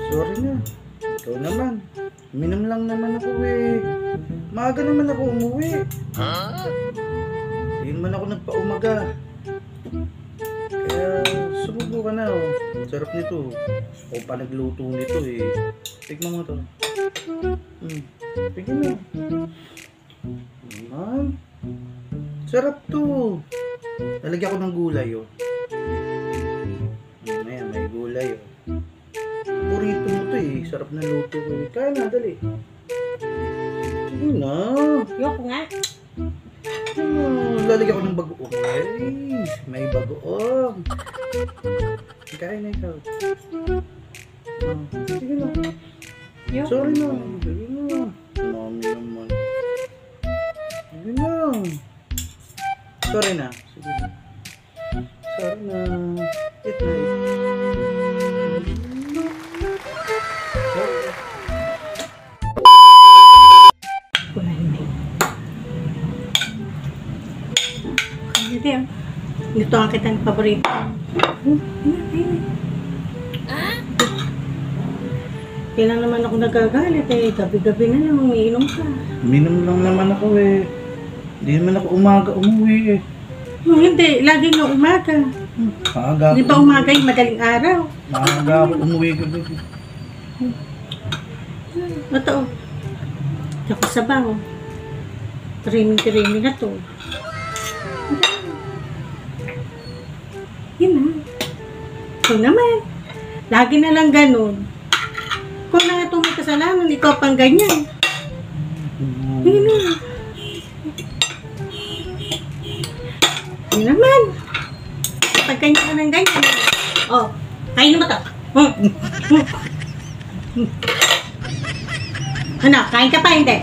Sorry na. Ikaw naman. Uminom lang naman ako eh. Maaga naman ako umuwi. Hindi naman ako nagpaumaga. Kaya sumubo ka na oh. Sarap nito. O pa nagluto nito eh. Tignan mo to. Tignan mo. Naman. Sarap to. Lalagyan ko ng gulay oh. Ayan, may gulay oh. Burrito mo to eh. Sarap na luto ko eh. Kaya na, dali. Sige na. Yoko nga. Lalagyan ko ng bagoong. Ay, may bagoong. Kaya na ikaw. Sige na. Yoko. Sorry na. Sige na. Mami naman. Sige na. Sorry na. Sige na. Sorry na. It na. Ito ang kitang paborito. Kailan naman ako nagagalit eh. Gabi-gabi na lang umiinom ka. Uminom lang naman ako eh. Hindi naman ako umaga umuwi eh. Hindi, lagi nga umaga. Maaga Di ba umaga yung madaling araw? Maaga ako umuwi gabi. Totoo. Ako sabaw. Training na to. Yun na. Ito naman. Lagi na lang ganun. Kung na nga itong may kasalanan, ikaw pang ganyan. Yun na. Yun naman. Pag kanya ka ng ganyan. Oh, kain mo to. Ano, kain ka pa, hindi?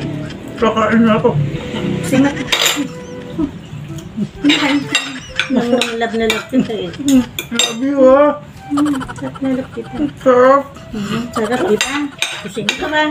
Kakain na ako. Singat. Kain ka. Love na love kita eh. Love you ah. Sarap na love kita. Sarap. Sarap kita. Kusing ka ba?